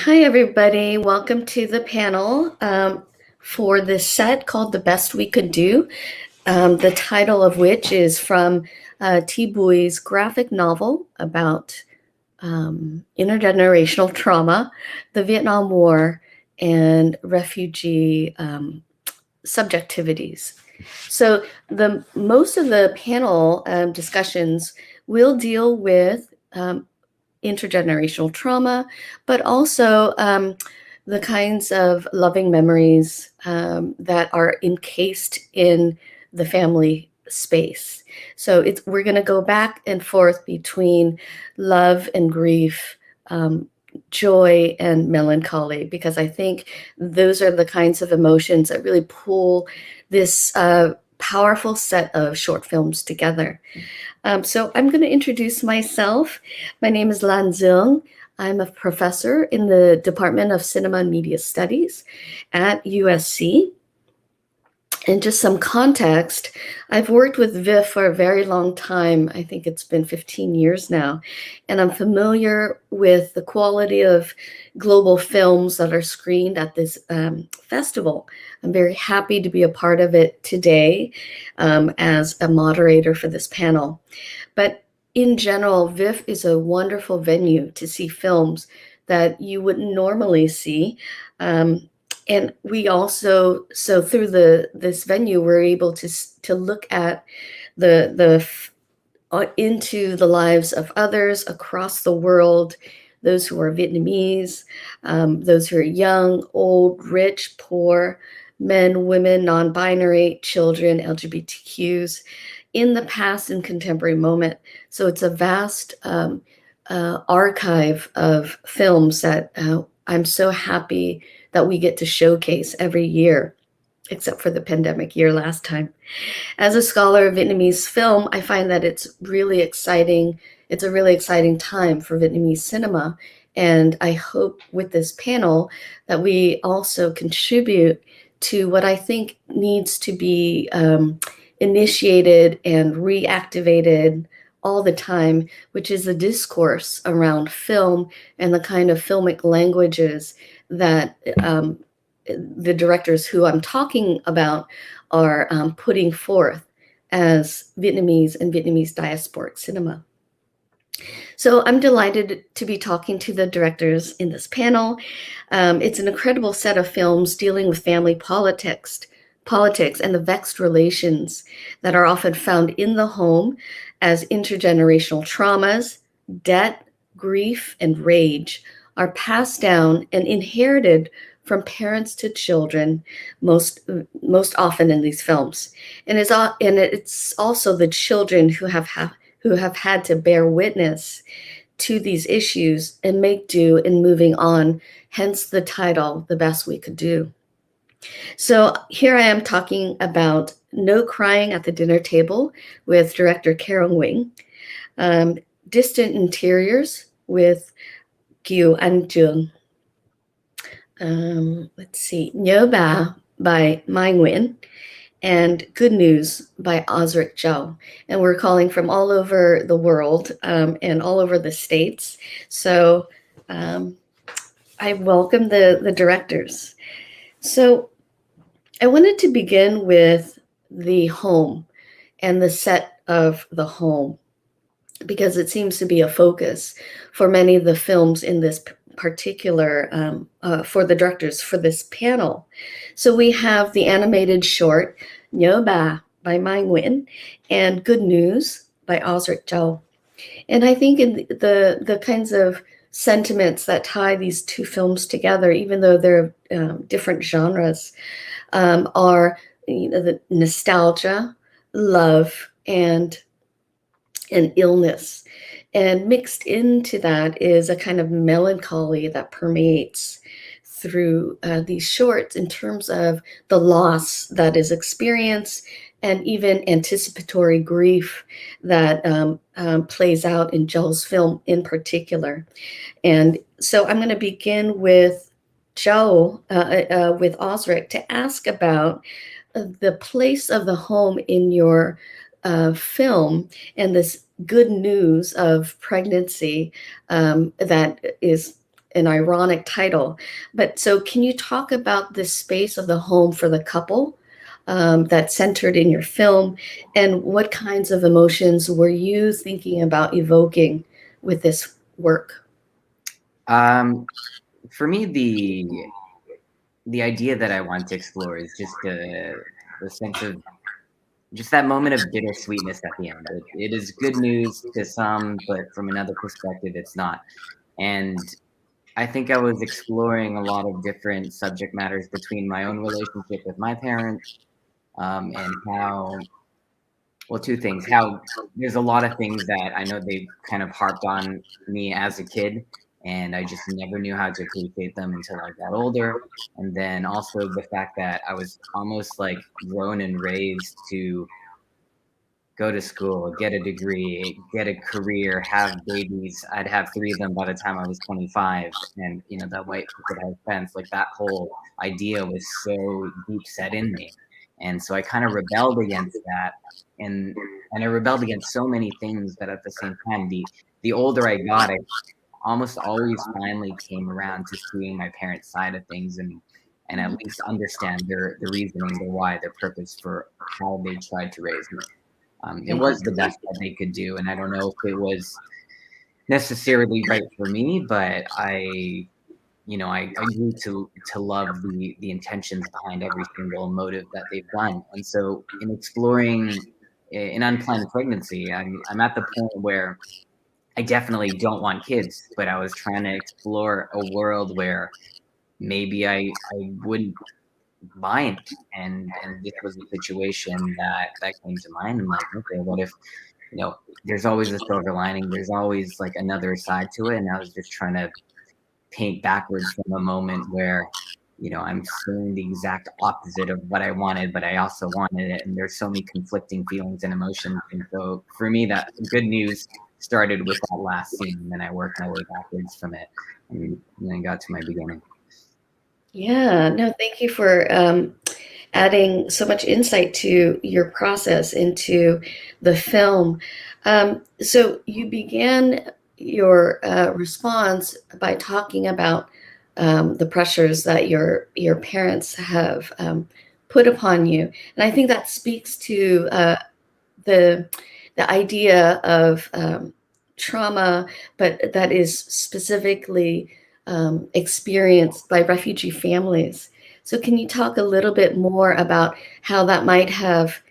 Hi, everybody. Welcome to the panel for this set called The Best We Could Do, the title of which is from T. Bui's graphic novel about intergenerational trauma, the Vietnam War, and refugee subjectivities. So the most of the panel discussions will deal with intergenerational trauma, but also the kinds of loving memories that are encased in the family space. So we're going to go back and forth between love and grief, joy and melancholy, because I think those are the kinds of emotions that really pull this powerful set of short films together. So I'm going to introduce myself. My name is Lan Zilng. I'm a professor in the Department of Cinema and Media Studies at USC. And just some context, I've worked with VIF for a very long time. I think it's been 15 years now. And I'm familiar with the quality of global films that are screened at this festival. I'm very happy to be a part of it today as a moderator for this panel. But in general, VIF is a wonderful venue to see films that you wouldn't normally see. And we also, so through this venue, we're able to look at into the lives of others across the world, those who are Vietnamese, those who are young, old, rich, poor, men, women, non-binary, children, LGBTQs, in the past and contemporary moment. So it's a vast archive of films that I'm so happy that we get to showcase every year, except for the pandemic year last time. As a scholar of Vietnamese film, I find that it's really exciting. It's a really exciting time for Vietnamese cinema. And I hope with this panel that we also contribute to what I think needs to be initiated and reactivated all the time, which is the discourse around film and the kind of filmic languages that the directors who I'm talking about are putting forth as Vietnamese and Vietnamese diasporic cinema. So I'm delighted to be talking to the directors in this panel. It's an incredible set of films dealing with family politics and the vexed relations that are often found in the home as intergenerational traumas, debt, grief, and rage are passed down and inherited from parents to children, most often in these films. And it's also the children who have had to bear witness to these issues and make do in moving on, hence the title, The Best We Could Do. So here I am talking about No Crying at the Dinner Table with director Carol Wing, Distant Interiors with Kieu Anh Trường, let's see, Nhớ Bà by Mai Nguyen, and Good News by Osric Zhao. And we're calling from all over the world and all over the States. So I welcome the directors. So I wanted to begin with the home and the set of the home, because it seems to be a focus for many of the films in this particular, for the directors for this panel. So we have the animated short Nhớ Bà by Mai Nguyen and Good News by Osric Zhao. And I think in the kinds of sentiments that tie these two films together, even though they're different genres, are the nostalgia, love, and illness. And mixed into that is a kind of melancholy that permeates through these shorts in terms of the loss that is experienced and even anticipatory grief that plays out in Zhao's film in particular. And so I'm going to begin with Zhao, with Osric, to ask about the place of the home in your film and this good news of pregnancy that is an ironic title. But so, can you talk about the space of the home for the couple that's centered in your film, and what kinds of emotions were you thinking about evoking with this work? Um, for me, the idea that I want to explore is just the sense of just that moment of bittersweetness at the end. It is good news to some, but from another perspective, it's not. And I think I was exploring a lot of different subject matters between my own relationship with my parents, and how, well, two things. How there's a lot of things that I know they kind of harped on me as a kid, and I just never knew how to appreciate them until I got older. And then also the fact that I was almost like grown and raised to go to school, get a degree, get a career, have babies. I'd have 3 of them by the time I was 25, and, that white picket fence, like, that whole idea was so deep set in me, and so I kinda rebelled against that, and I rebelled against so many things, but at the same time, the older I got, I almost always finally came around to seeing my parents' side of things, and at least understand their reasoning, their why, their purpose for how they tried to raise me. It Yeah. was the best that they could do, and I don't know if it was necessarily right for me, but I grew to love the intentions behind every single motive that they've done, and so in exploring an unplanned pregnancy, I'm at the point where I definitely don't want kids, but I was trying to explore a world where maybe I wouldn't mind, and this was a situation that came to mind. I'm like, okay, what if there's always a silver lining. There's always like another side to it. And I was just trying to paint backwards from a moment where, I'm seeing the exact opposite of what I wanted, but I also wanted it. And there's so many conflicting feelings and emotions. And so for me, that good news started with that last scene. And then I worked my way backwards from it and then got to my beginning. Yeah, no, thank you for adding so much insight to your process into the film. So you began your response by talking about the pressures that your parents have put upon you, and I think that speaks to the the idea of trauma, but that is specifically experienced by refugee families. So, can you talk a little bit more about how that might have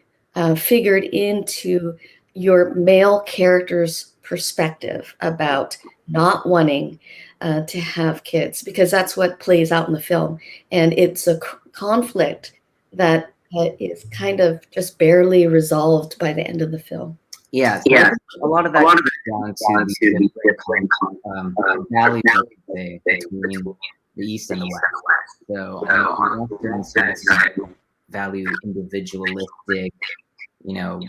figured into your male character's perspective about not wanting to have kids? Because that's what plays out in the film, and it's a conflict that is kind of just barely resolved by the end of the film. Yeah, so I Yeah, think a lot of that a lot of comes down to gone the to the different different values, I values should say, they between the East and the the East West. and the West. So So on the on Western the side, Western we side, value individualistic, you know,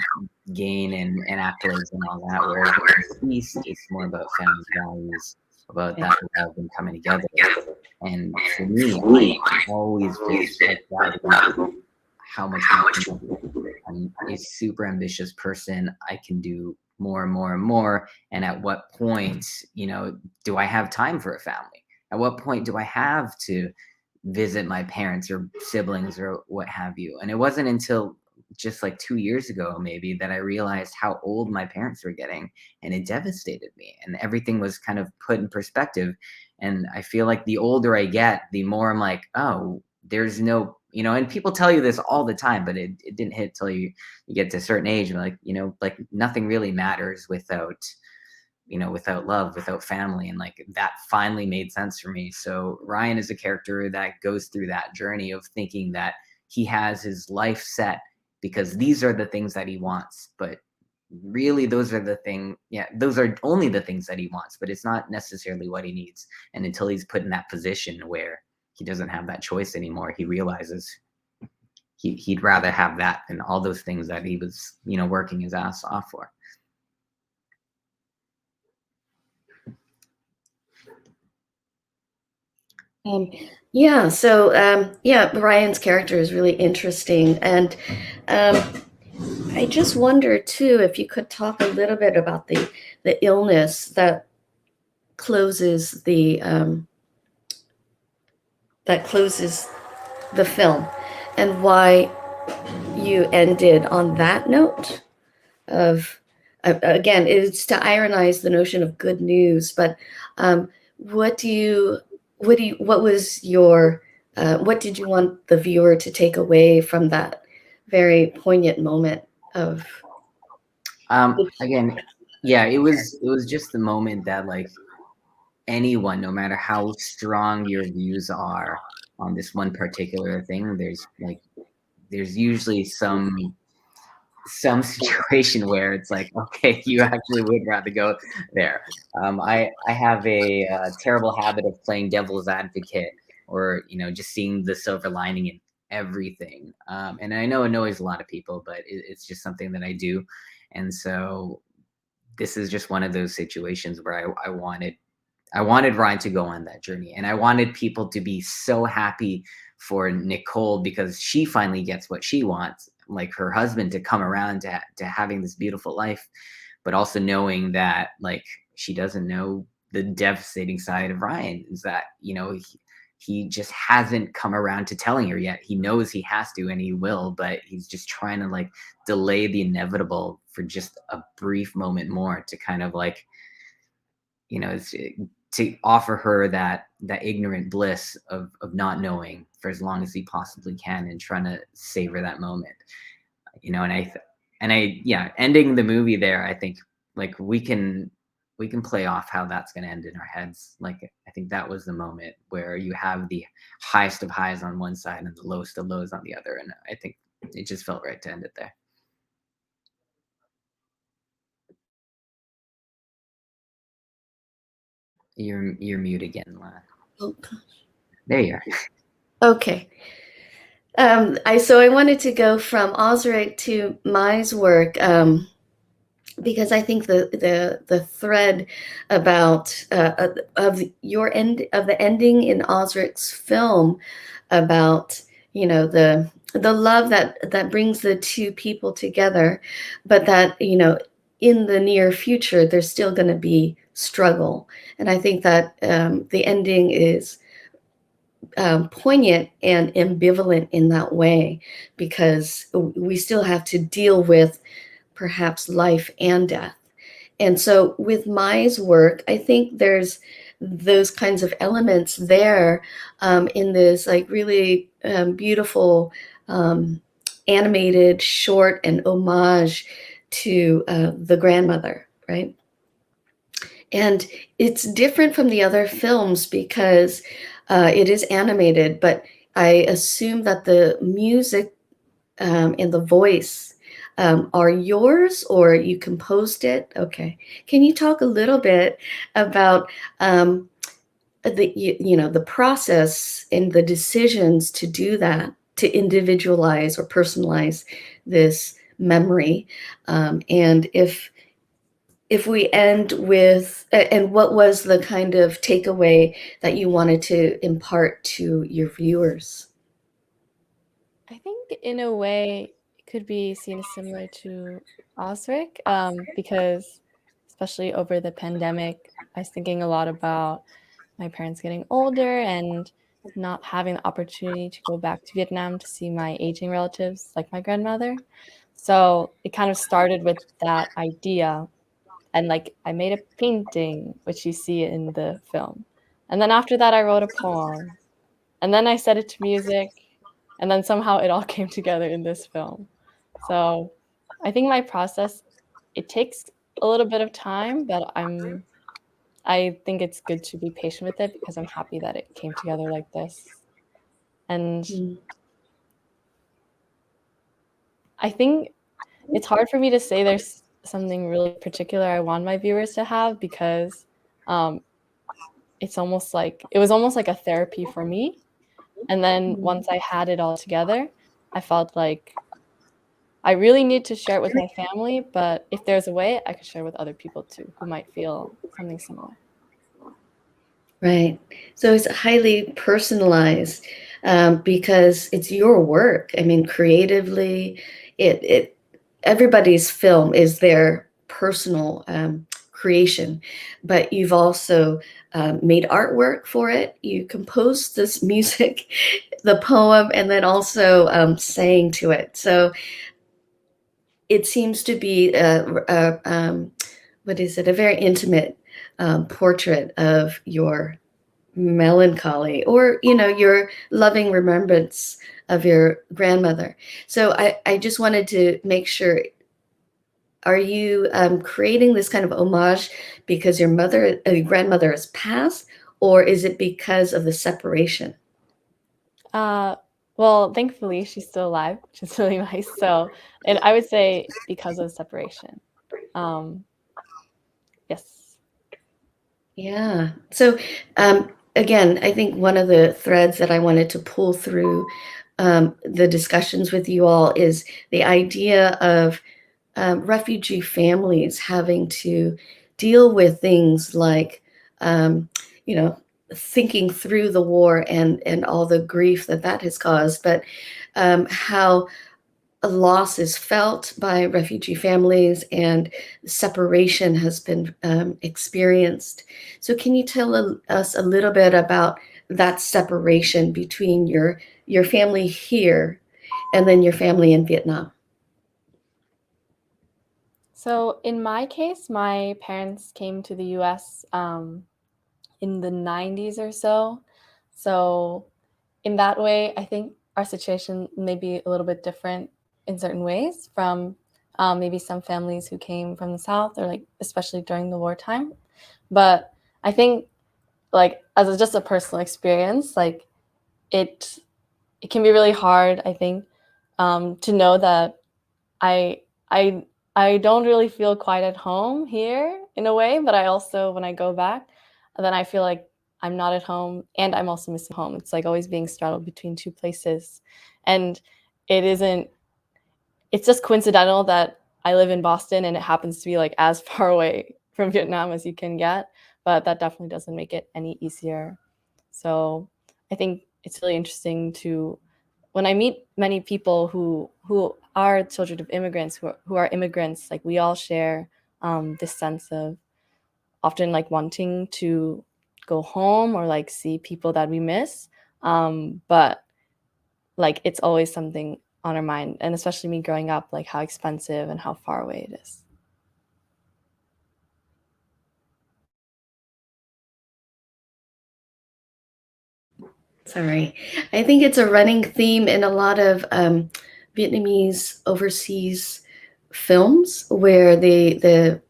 gain and accolades and all that, whereas in the East, it's more about family values, about yeah, that love and coming together. together. And for And me, for I me, always just always like just dived like into that. how much more How I much can do. more? I'm a super ambitious person. I can do more and more and more. And at what point, do I have time for a family? At what point do I have to visit my parents or siblings or what have you? And it wasn't until just like 2 years ago, maybe, that I realized how old my parents were getting. And it devastated me. And everything was kind of put in perspective. And I feel like the older I get, the more I'm like, oh, there's no, and people tell you this all the time, but it didn't hit till you get to a certain age, and like, like nothing really matters without love, without family. And like that finally made sense for me. So Ryan is a character that goes through that journey of thinking that he has his life set because these are the things that he wants. But really those are only the things that he wants, but it's not necessarily what he needs. And until he's put in that position where he doesn't have that choice anymore, he realizes he'd rather have that than all those things that he was, working his ass off for. Um, yeah, so yeah, Ryan's character is really interesting, and um, I just wonder too if you could talk a little bit about the illness that closes the that closes the film, and why you ended on that note of, again, it's to ironize the notion of good news, but um, what do you what was your what did you want the viewer to take away from that very poignant moment of Again, yeah, it was just the moment that, like, anyone, no matter how strong your views are on this one particular thing, there's usually some situation where it's like, okay, you actually would rather go there. I have a terrible habit of playing devil's advocate, or just seeing the silver lining in everything. And I know it annoys a lot of people, but it's just something that I do. And so this is just one of those situations where I wanted Ryan to go on that journey, and I wanted people to be so happy for Nicole because she finally gets what she wants, like her husband to come around to having this beautiful life, but also knowing that, like, she doesn't know the devastating side of Ryan is that he just hasn't come around to telling her yet. He knows he has to and he will, but he's just trying to, like, delay the inevitable for just a brief moment more to kind of, like, it's, to offer her that ignorant bliss of not knowing for as long as he possibly can, and trying to savor that moment. And I ending the movie there, I think, like, we can play off how that's going to end in our heads. Like, I think that was the moment where you have the highest of highs on one side and the lowest of lows on the other, and I think it just felt right to end it there. You're mute again, La. oh, There you are. okay. I wanted to go from Osric to Mai's work, because I think the thread about of your end of the ending in Osric's film about the love that brings the two people together, but that in the near future there's still going to be struggle, and I think that the ending is poignant and ambivalent in that way, because we still have to deal with perhaps life and death. And so with Mai's work, I think there's those kinds of elements there, in this like really beautiful animated short and homage to the grandmother, right? And it's different from the other films because it is animated, but I assume that the music and the voice are yours, or you composed it. Okay. Can you talk a little bit about the process and the decisions to do that, to individualize or personalize this memory, and if we end with, and what was the kind of takeaway that you wanted to impart to your viewers? I think in a way it could be seen as similar to Osric, because especially over the pandemic, I was thinking a lot about my parents getting older and not having the opportunity to go back to Vietnam to see my aging relatives, like my grandmother. So it kind of started with that idea. And like I made a painting, which you see in the film. And then after that, I wrote a poem. And then I set it to music. And then somehow it all came together in this film. So I think my process, it takes a little bit of time, but I think it's good to be patient with it because I'm happy that it came together like this. And Mm. I think it's hard for me to say there's something really particular I want my viewers to have because um, it was almost like a therapy for me. And then once I had it all together, I felt like I really need to share it with my family, but if there's a way, I could share with other people too who might feel something similar. Right. So it's highly personalized, because it's your work. I mean, creatively, it everybody's film is their personal creation, but you've also made artwork for it. You composed this music, the poem, and then also sang to it. So it seems to be what is it? A very intimate portrait of your melancholy, or your loving remembrance of your grandmother. So I just wanted to make sure, are you creating this kind of homage because your grandmother has passed, or is it because of the separation? Well, thankfully, she's still alive, which is really nice. So, and I would say because of separation. Um, yes. Yeah. So again, I think one of the threads that I wanted to pull through the discussions with you all is the idea of refugee families having to deal with things like, um, you know, thinking through the war and all the grief that has caused, but how a loss is felt by refugee families and separation has been experienced. So, can you tell us a little bit about that separation between your family here and then your family in Vietnam? So in my case, my parents came to the US in the 90s or so. So in that way, I think our situation may be a little bit different in certain ways from maybe some families who came from the South, or like especially during the wartime. But I think, like, as just a personal experience, like it it can be really hard, I think, to know that I I I don't really feel quite at home here in a way, but I also, when I go back, then I feel like I'm not at home and I'm also missing home. It's like always being straddled between two places. And it isn't it's just coincidental that I live in Boston and it happens to be like as far away from Vietnam as you can get, but that definitely doesn't make it any easier. So I think it's really interesting to, when I meet many people who are children of immigrants, who are immigrants, like we all share this sense of often like wanting to go home or like see people that we miss. But like it's always something on our mind, and especially me growing up, like how expensive and how far away it is. Sorry. I think it's a running theme in a lot of Vietnamese overseas films where the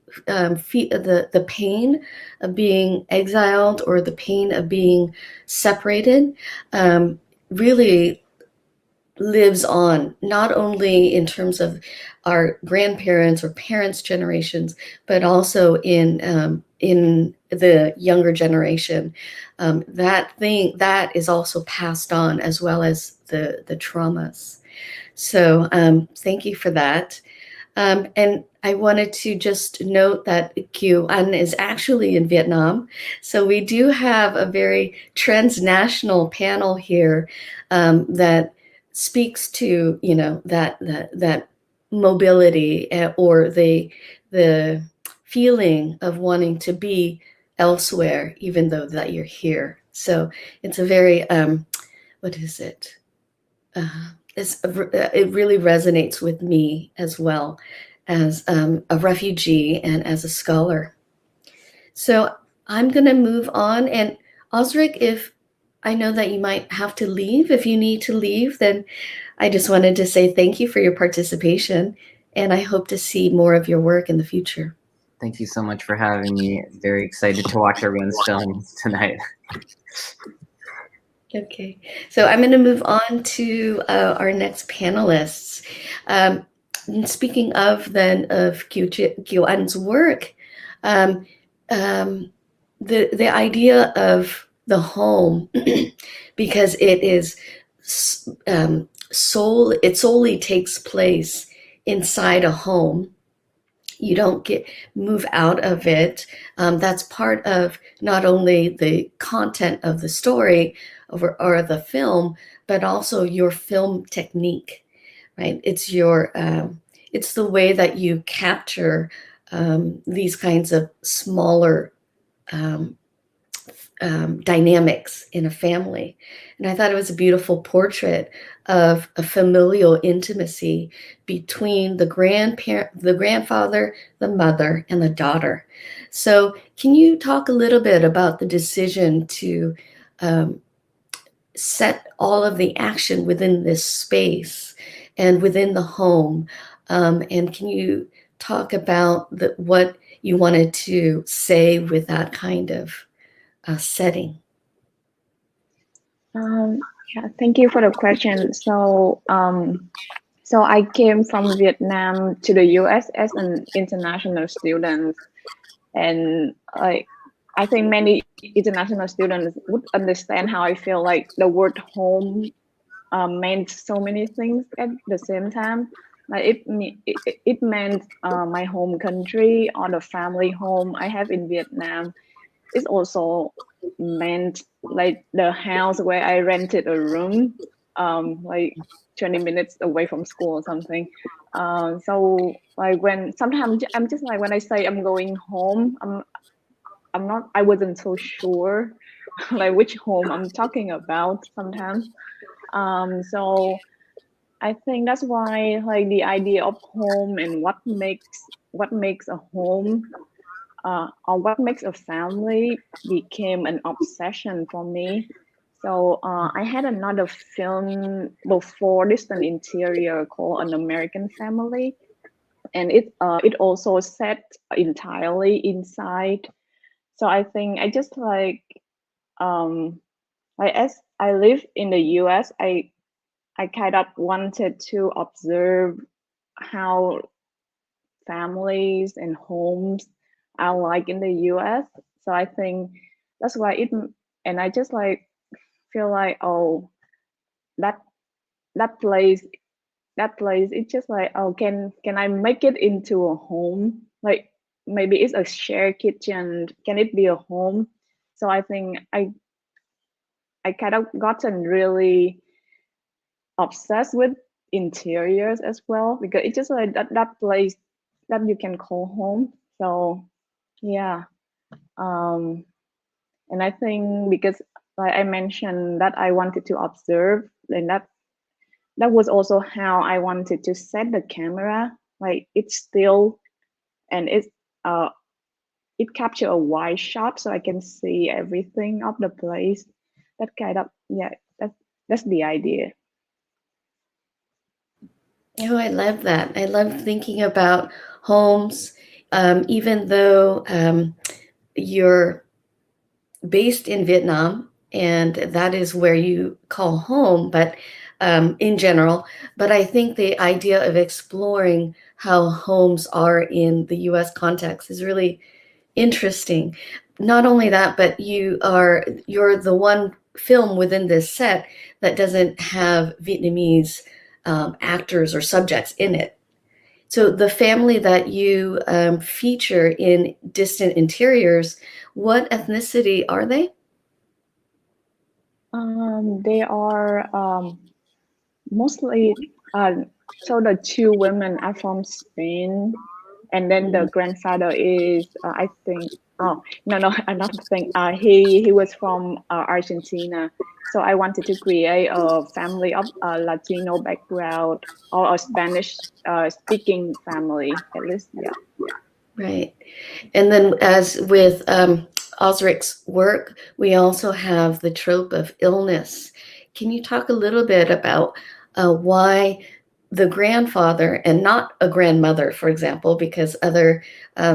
pain of being exiled or the pain of being separated really lives on, not only in terms of our grandparents or parents' generations, but also in the younger generation. That is also passed on, as well as the traumas. So thank you for that. And I wanted to just note that Kieu An is actually in Vietnam. So we do have a very transnational panel here that speaks to, that mobility, or the feeling of wanting to be elsewhere, even though that you're here. So it's a very, what is it? It really resonates with me as well as a refugee and as a scholar. So I'm going to move on. And Osric, if I know that you might have to leave, if you need to leave, then I just wanted to say thank you for your participation. And I hope to see more of your work in the future. Thank you so much for having me. Very excited to watch everyone's film tonight. Okay, so I'm going to move on to our next panelists. Speaking of then of Kieu An's work, um, the idea of the home, because it is it solely takes place inside a home. You don't move out of it. That's part of not only the content of the story or the film, but also your film technique, right? It's the way that you capture these kinds of smaller um, dynamics in a family. And I thought it was a beautiful portrait of a familial intimacy between the grandfather, the mother, and the daughter. So, can you talk a little bit about the decision to um, set all of the action within this space and within the home? And can you talk about what you wanted to say with that kind of setting? Yeah, thank you for the question. So I came from Vietnam to the US as an international student, and I think many international students would understand how I feel like the word home meant so many things at the same time. Like it meant my home country or the family home I have in Vietnam. It also meant like the house where I rented a room, like 20 minutes away from school or something. So like when sometimes I'm just like when I say I'm going home, I'm not I wasn't so sure like which home I'm talking about sometimes. So I think that's why like the idea of home and what makes a home or what makes a family became an obsession for me. So I had another film before this, an interior called An American Family, and it also set entirely inside. So I think I just like as I live in the US, I kind of wanted to observe how families and homes are like in the US. So I think that's why and I just like feel like, oh, that that place, it's just like, oh, can I make it into a home? Like maybe it's a shared kitchen. Can it be a home? So I think I kind of gotten really obsessed with interiors as well, because it's just like that place that you can call home. So yeah, and I think because like I mentioned that I wanted to observe, and that was also how I wanted to set the camera. Like it's still, and uh it capture a wide shot so I can see everything of the place. That kind of, yeah, that's the idea. Oh, I love that. I love thinking about homes, even though you're based in Vietnam, and that is where you call home, but in general. But I think the idea of exploring how homes are in the US context is really interesting. Not only that, but you're the one film within this set that doesn't have Vietnamese actors or subjects in it. So the family that you feature in Distant Interiors, what ethnicity are they? They are mostly so the two women are from Spain, and then the grandfather is I think, oh no I not think he was from Argentina. So I wanted to create a family of Latino background, or a Spanish speaking family at least. Yeah. Right. And then, as with Osric's work, we also have the trope of illness. Can you talk a little bit about why the grandfather and not a grandmother, for example, because other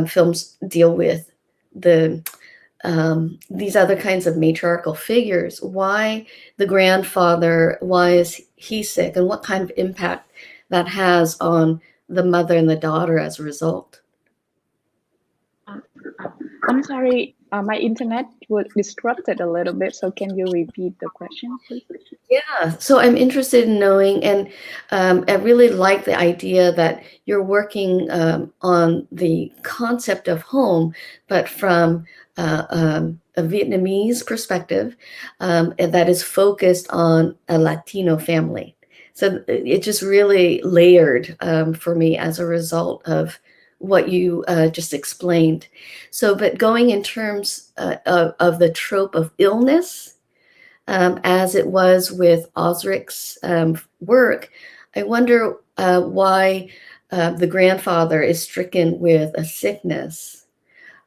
films deal with these other kinds of matriarchal figures? Why the grandfather? Why is he sick? And what kind of impact that has on the mother and the daughter as a result? I'm sorry, my internet was disrupted a little bit, so can you repeat the question, please? Yeah, so I'm interested in knowing, and I really like the idea that you're working on the concept of home, but from a Vietnamese perspective, and that is focused on a Latino family. So it just really layered for me as a result of what you just explained. So, but going in terms of the trope of illness, as it was with Osric's work, I wonder why the grandfather is stricken with a sickness,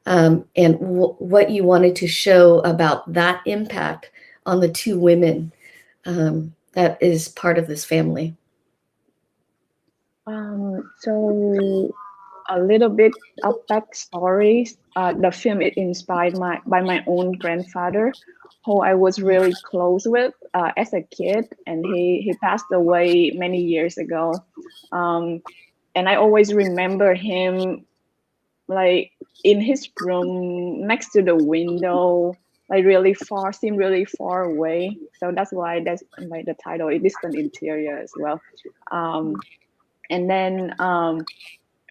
and what you wanted to show about that impact on the two women that is part of this family. So a little bit of backstory. The film is inspired by my own grandfather, who I was really close with as a kid, and he passed away many years ago. And I always remember him like in his room next to the window, like seem really far away. So that's why that's like the title is Distant Interior as well. And then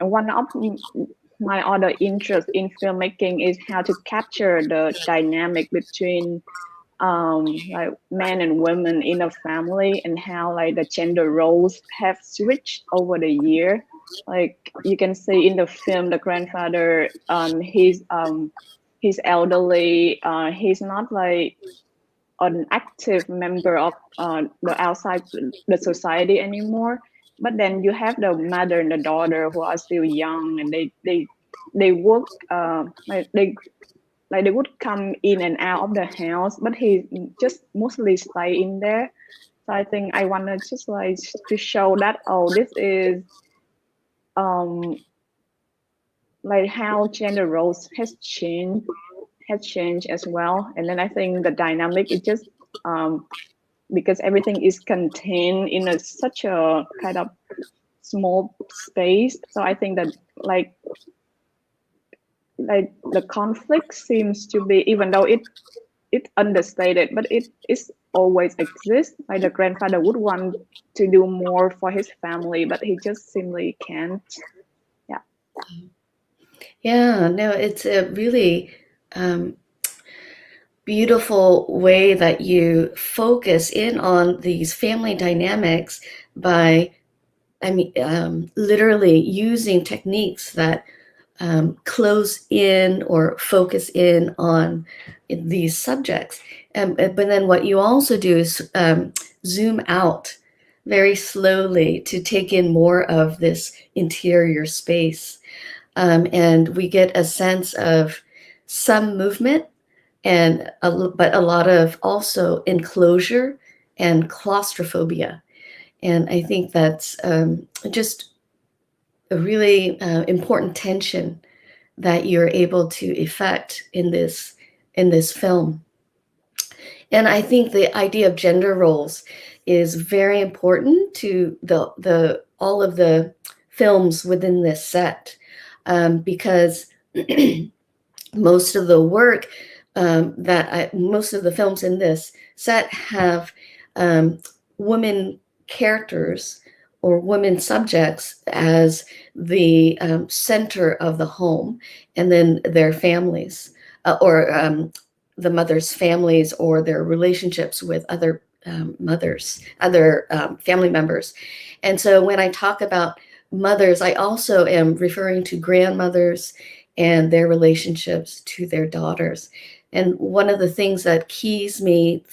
one of my other interest in filmmaking is how to capture the dynamic between like men and women in a family, and how like the gender roles have switched over the year. Like you can see in the film, the grandfather, he's elderly. He's not like an active member of the outside the society anymore. But then you have the mother and the daughter who are still young, and they work like they would come in and out of the house, but he just mostly stay in there. So I think I wanted just like to show that this is like how gender roles has changed as well. And then I think the dynamic is just because everything is contained in such a kind of small space. So I think that like the conflict seems to be, even though it's understated, but it is always exists. Like the grandfather would want to do more for his family, but he just simply can't. Yeah, no, it's a really beautiful way that you focus in on these family dynamics by, literally using techniques that close in or focus in on these subjects. But then what you also do is zoom out very slowly to take in more of this interior space. And we get a sense of some movement, but a lot of also enclosure and claustrophobia. And I think that's just a really important tension that you're able to effect in this film. And I think the idea of gender roles is very important to the all of the films within this set, because most of the work most of the films in this set have women characters or women subjects as the center of the home, and then their families, or the mother's families, or their relationships with other other family members. And so when I talk about mothers, I also am referring to grandmothers and their relationships to their daughters. And one of the things that keys me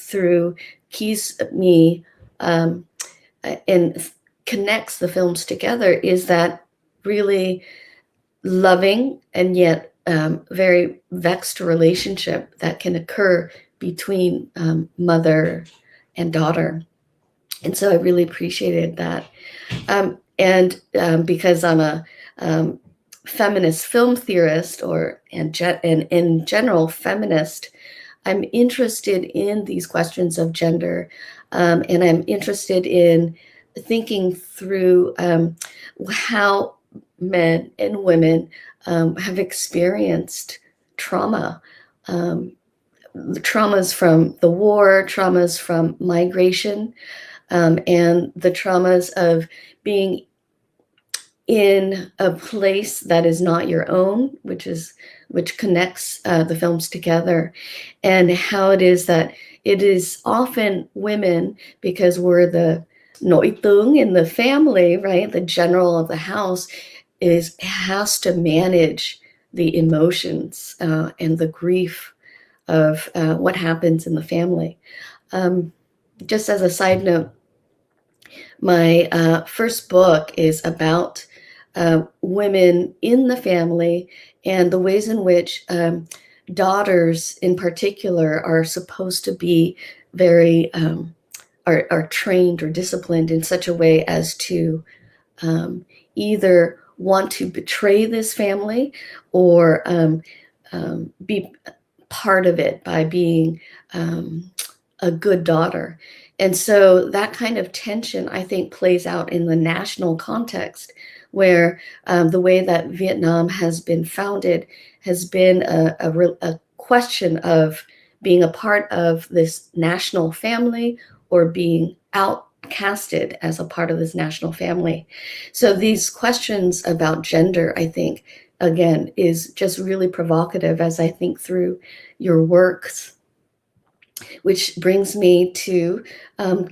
and connects the films together is that really loving and yet very vexed relationship that can occur between mother and daughter. And so I really appreciated that. And because I'm a feminist film theorist, and in general feminist, I'm interested in these questions of gender, and I'm interested in thinking through how men and women have experienced trauma, traumas from the war, traumas from migration, and the traumas of being in a place that is not your own, which connects the films together, and how it is that it is often women, because we're the nội tướng in the family, right, the general of the house, has to manage the emotions and the grief of what happens in the family. Just as a side note, my first book is about women in the family and the ways in which daughters in particular are supposed to be very are trained or disciplined in such a way as to either want to betray this family or be part of it by being a good daughter. And so that kind of tension, I think, plays out in the national context, where the way that Vietnam has been founded has been a question of being a part of this national family or being outcasted as a part of this national family. So these questions about gender, I think, again, is just really provocative as I think through your works, which brings me to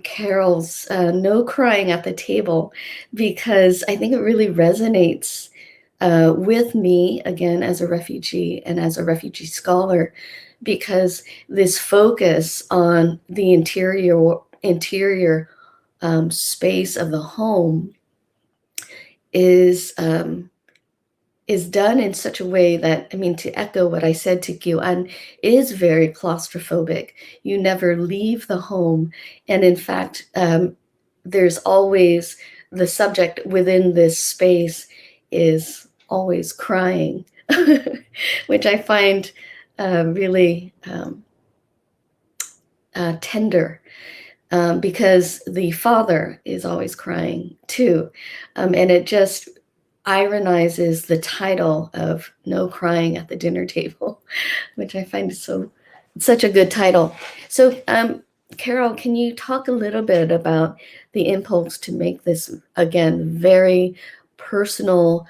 Carol's No Crying at the Table, because I think it really resonates with me, again, as a refugee and as a refugee scholar, because this focus on the interior space of the home is done in such a way that, I mean, to echo what I said to Gyu-an, is very claustrophobic. You never leave the home. And in fact, there's always the subject within this space is always crying, which I find really tender. Because the father is always crying too. And it just ironizes the title of No Crying at the Dinner Table, which I find such a good title. So, Carol, can you talk a little bit about the impulse to make this, again, very personal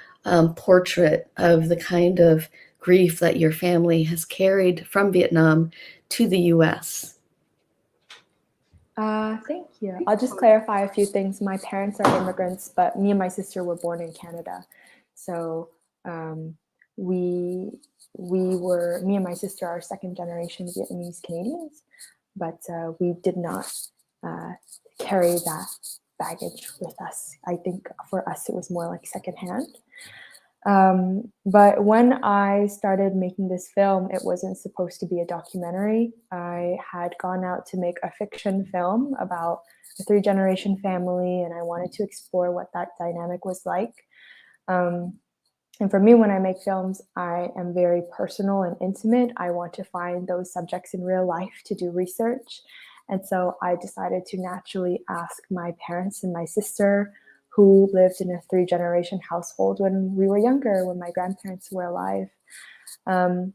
portrait of the kind of grief that your family has carried from Vietnam to the US? Thank you. I'll just clarify a few things. My parents are immigrants, but me and my sister were born in Canada. So me and my sister are second generation Vietnamese Canadians, but we did not carry that baggage with us. I think for us, it was more like secondhand. But when I started making this film, it wasn't supposed to be a documentary. I had gone out to make a fiction film about a 3-generation family, and I wanted to explore what that dynamic was like. And for me, when I make films, I am very personal and intimate. I want to find those subjects in real life to do research. And so I decided to naturally ask my parents and my sister, who lived in a 3-generation household when we were younger, when my grandparents were alive. And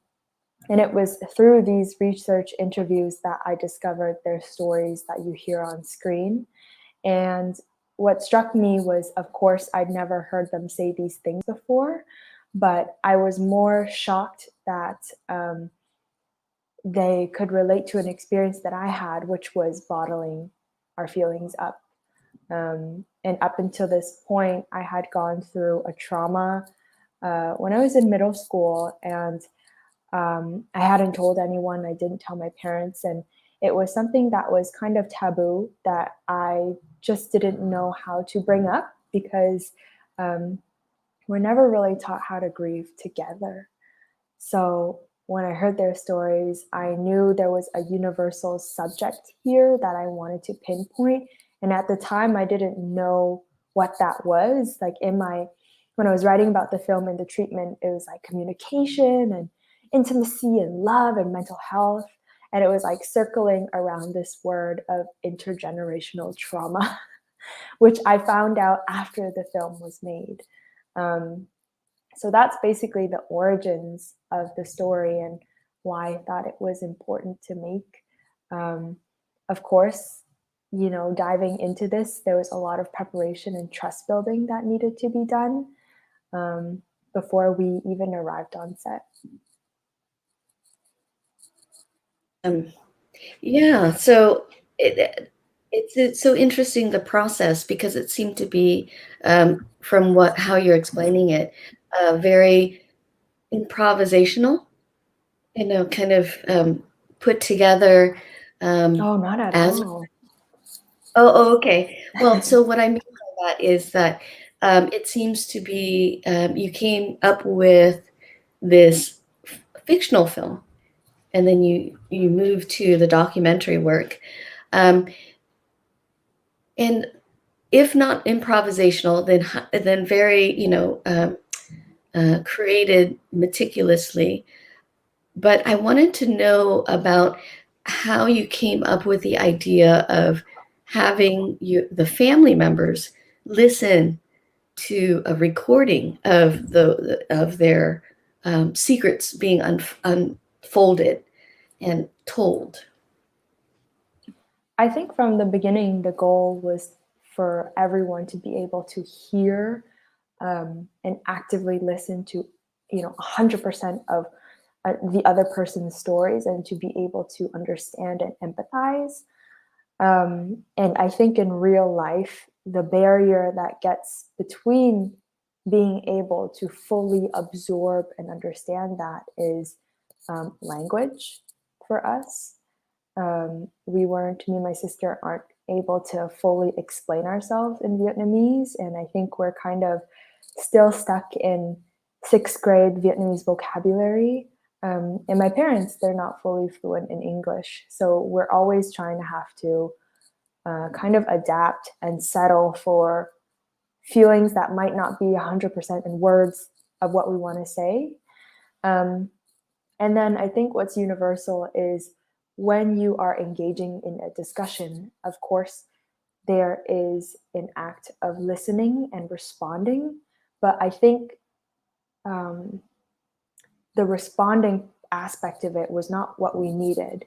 it was through these research interviews that I discovered their stories that you hear on screen. And what struck me was, of course, I'd never heard them say these things before, but I was more shocked that they could relate to an experience that I had, which was bottling our feelings up. And up until this point, I had gone through a trauma when I was in middle school, and I hadn't told anyone. I didn't tell my parents, and it was something that was kind of taboo that I just didn't know how to bring up, because we're never really taught how to grieve together. So when I heard their stories, I knew there was a universal subject here that I wanted to pinpoint. And at the time, I didn't know what that was. Like when I was writing about the film and the treatment, it was like communication and intimacy and love and mental health. And it was like circling around this word of intergenerational trauma, which I found out after the film was made. So that's basically the origins of the story and why I thought it was important to make. Of course, diving into this, there was a lot of preparation and trust building that needed to be done before we even arrived on set. Yeah, so It's so interesting, the process, because it seemed to be, from how you're explaining it, very improvisational, kind of put together Not at as. all. Oh, okay. Well, so what I mean by that is that it seems to be you came up with this fictional film, and then you moved to the documentary work, and if not improvisational, then very created meticulously. But I wanted to know about how you came up with the idea of having the family members listen to a recording of their secrets being unfolded and told. I think from the beginning, the goal was for everyone to be able to hear and actively listen to, 100% of the other person's stories, and to be able to understand and empathize. And I think in real life, the barrier that gets between being able to fully absorb and understand that is language for us. Me and my sister aren't able to fully explain ourselves in Vietnamese. And I think we're kind of still stuck in 6th grade Vietnamese vocabulary. And my parents, they're not fully fluent in English. So we're always trying to have to kind of adapt and settle for feelings that might not be 100% in words of what we want to say. And then I think what's universal is when you are engaging in a discussion, of course, there is an act of listening and responding. But I think the responding aspect of it was not what we needed.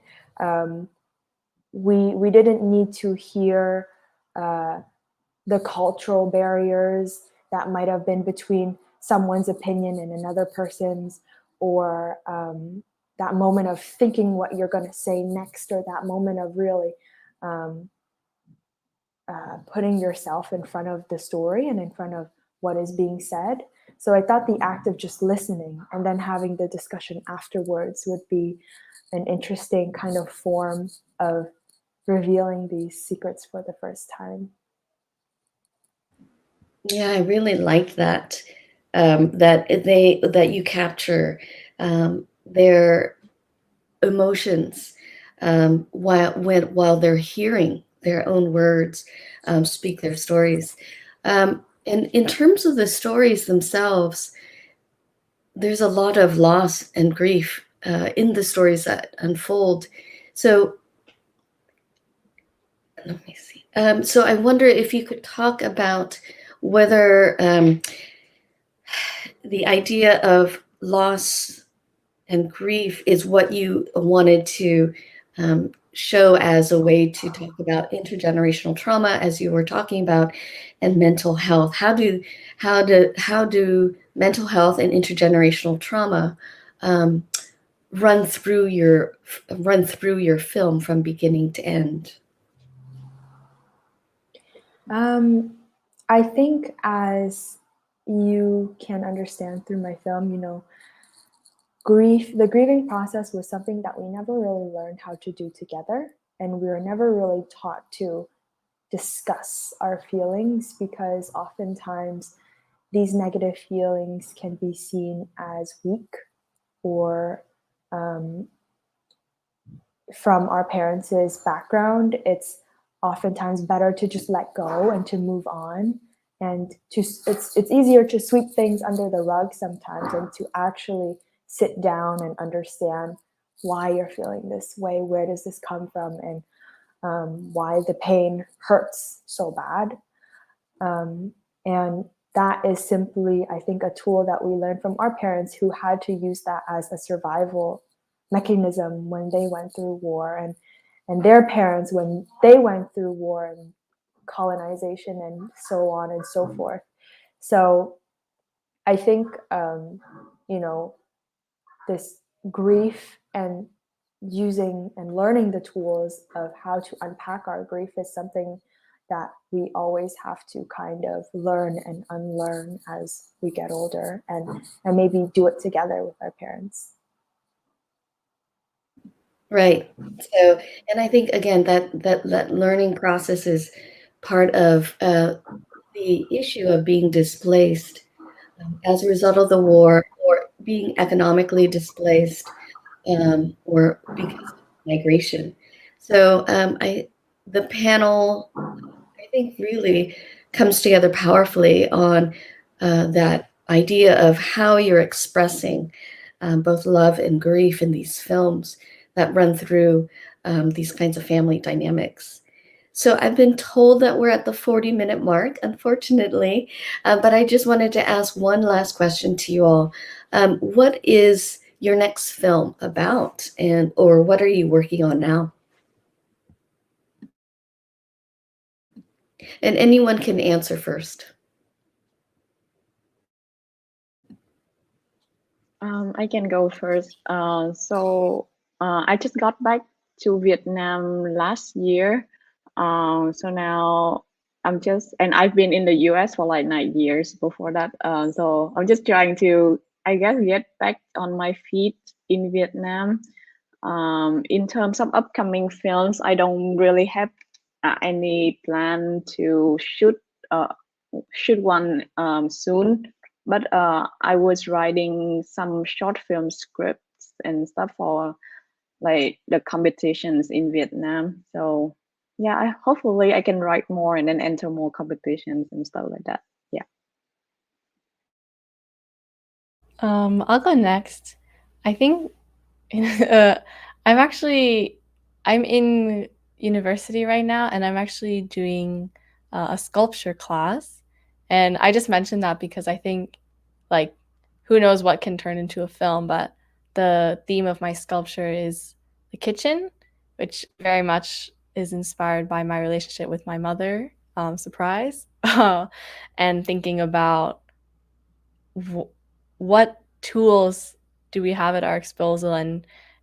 We didn't need to hear the cultural barriers that might have been between someone's opinion and another person's, or that moment of thinking what you're going to say next, or that moment of really putting yourself in front of the story and in front of what is being said. So I thought the act of just listening and then having the discussion afterwards would be an interesting kind of form of revealing these secrets for the first time. Yeah, I really like that. That you capture their emotions while they're hearing their own words speak their stories. And in terms of the stories themselves, there's a lot of loss and grief in the stories that unfold. So let me see. So I wonder if you could talk about whether the idea of loss and grief is what you wanted to show as a way to talk about intergenerational trauma, as you were talking about, and mental health. How do mental health and intergenerational trauma run through your film from beginning to end? I think, as you can understand through my film, the grieving process was something that we never really learned how to do together. And we were never really taught to discuss our feelings, because oftentimes these negative feelings can be seen as weak, or from our parents' background, it's oftentimes better to just let go and to move on, and it's easier to sweep things under the rug sometimes, and to actually sit down and understand why you're feeling this way, where does this come from, and why the pain hurts so bad. And that is simply, I think, a tool that we learned from our parents, who had to use that as a survival mechanism when they went through war, and their parents when they went through war and colonization and so on and so forth. So I think this grief and using and learning the tools of how to unpack our grief is something that we always have to kind of learn and unlearn as we get older, and maybe do it together with our parents. Right. So, and I think again that learning process is part of the issue of being displaced as a result of the war, or being economically displaced, or because of migration. So, the panel, I think, really comes together powerfully on that idea of how you're expressing both love and grief in these films that run through these kinds of family dynamics. So I've been told that we're at the 40-minute mark, unfortunately, but I just wanted to ask one last question to you all. What is your next film about, or what are you working on now? And anyone can answer first. I can go first. I just got back to Vietnam last year. So now I've been in the US for like 9 years before that. So I'm just trying to, I guess, get back on my feet in Vietnam. In terms of upcoming films, I don't really have any plan to shoot one soon. But I was writing some short film scripts and stuff for like the competitions in Vietnam. So yeah, hopefully I can write more and then enter more competitions and stuff like that. Yeah. I'll go next. I think I'm in university right now, and I'm actually doing a sculpture class. And I just mentioned that because I think, like, who knows what can turn into a film, but the theme of my sculpture is the kitchen, which very much is inspired by my relationship with my mother. Surprise. And thinking about what tools do we have at our disposal,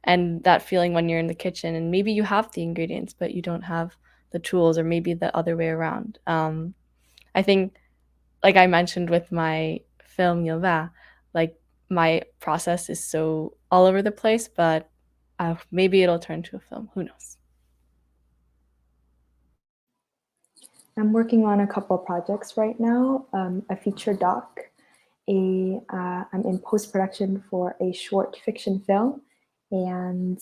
and that feeling when you're in the kitchen and maybe you have the ingredients but you don't have the tools, or maybe the other way around. I think, like I mentioned with my film Yova, like, my process is so all over the place, but maybe it'll turn to a film. Who knows? I'm working on a couple of projects right now, a feature doc, I'm in post-production for a short fiction film, and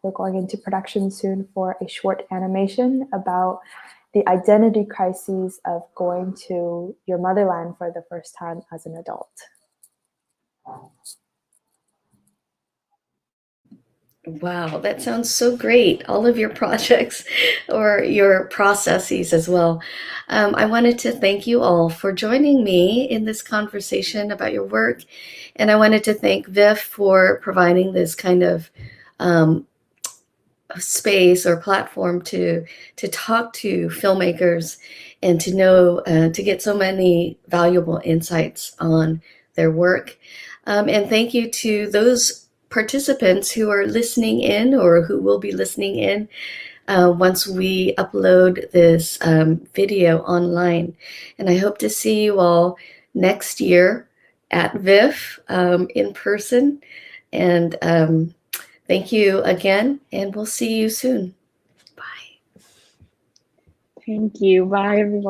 we're going into production soon for a short animation about the identity crises of going to your motherland for the first time as an adult. Wow, that sounds so great. All of your projects or your processes as well. I wanted to thank you all for joining me in this conversation about your work. And I wanted to thank Viv for providing this kind of space or platform to talk to filmmakers and to know, to get so many valuable insights on their work. And thank you to those participants who are listening in, or who will be listening in once we upload this video online. And I hope to see you all next year at VIF in person. And thank you again, and we'll see you soon. Bye. Thank you. Bye, everyone.